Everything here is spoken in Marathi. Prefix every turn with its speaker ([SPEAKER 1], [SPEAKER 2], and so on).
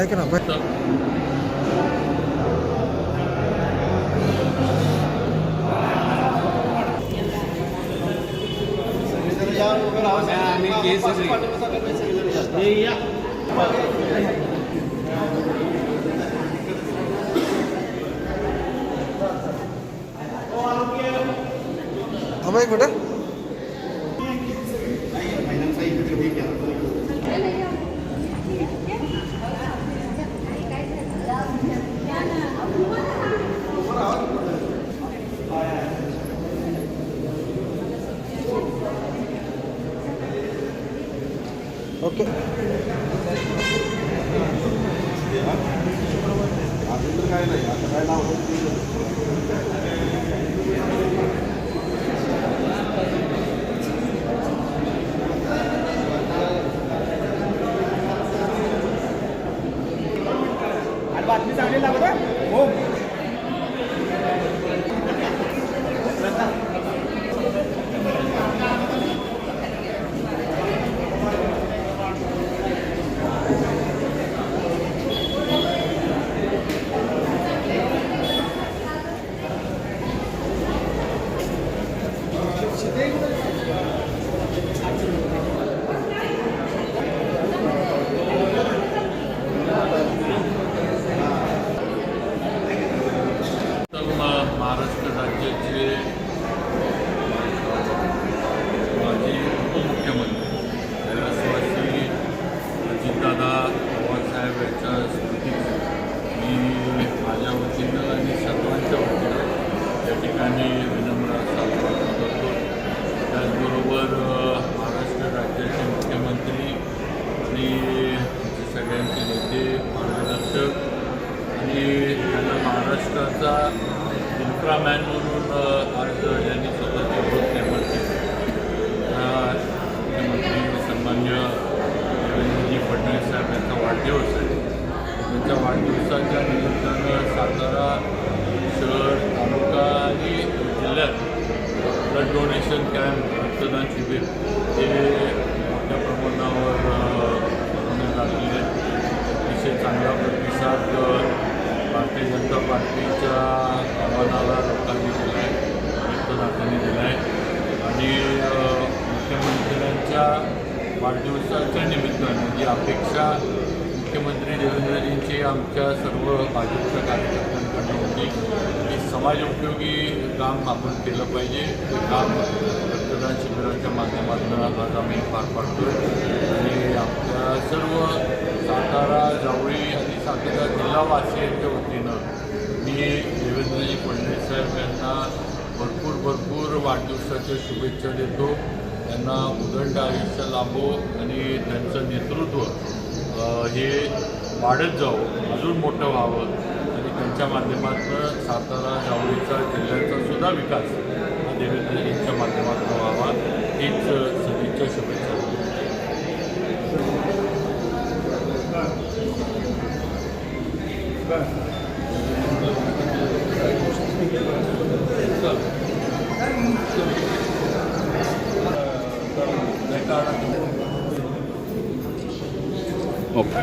[SPEAKER 1] ऐक ना बाय. अभय कुठं ओके काय नाही आता काय नाव बातमी चांगली लागत हो.
[SPEAKER 2] महाराष्ट्र राज्याचे माजी उपमुख्यमंत्री कैलासवासी अजितदादा पवारसाहेब यांच्या स्मृतीत मी माझ्या वतीनं आणि सर्वांच्या वतीनं या ठिकाणी विनम्र साजरा करतो. त्याचबरोबर महाराष्ट्र राज्याचे मुख्यमंत्री आणि सगळ्यांचे नेते मार्गदर्शक आणि त्यांना महाराष्ट्राचा इन्फ्रामॅन म्हणून आज यांनी स्वतःची ओळख निर्माण केली. मुख्यमंत्री सन्मान्य देवेंद्रजी फडणवीस साहेब यांचा वाढदिवस आहे. त्यांच्या वाढदिवसाच्या निमित्तानं सातारा शहर तालुका आणि जिल्ह्यात ब्लड डोनेशन कॅम्प रक्तदान शिबिर हे मोठ्या प्रमाणावर बनवण्यात आलेले आहे. अतिशय चांगला प्रतिसाद भारतीय जनता पार्टीच्या आव्हानाला लोकांनी दिला आहे, रक्तदात्यांनी दिला आहे. आणि मुख्यमंत्र्यांच्या वाढदिवसाच्या निमित्तानं जी अपेक्षा मुख्यमंत्री देवेंद्रजींची आमच्या सर्व भाजपच्या कार्यकर्त्यांकडून होती की समाजोपयोगी काम आपण केलं पाहिजे. ते काम रक्तदान शिबिराच्या माध्यमातून आज आम्ही पार पाडतो आणि आपल्या सर्व सातारा जावळी आणि सातारा जिल्हावासियांच्या वतीनं मी देवेंद्रजी फडणवीस साहेब यांना भरपूर वाढदिवसाच्या शुभेच्छा देतो. त्यांना उदंड आयुष्य लाभो आणि त्यांचं नेतृत्व हे वाढत जावं, अजून मोठं व्हावं आणि त्यांच्या माध्यमातून सातारा जावळीचा जिल्ह्याचा सुद्धा विकास हा देवेंद्रजींच्या माध्यमातून व्हावा हीच सदिच्छा शुभेच्छा देतो.
[SPEAKER 1] ओके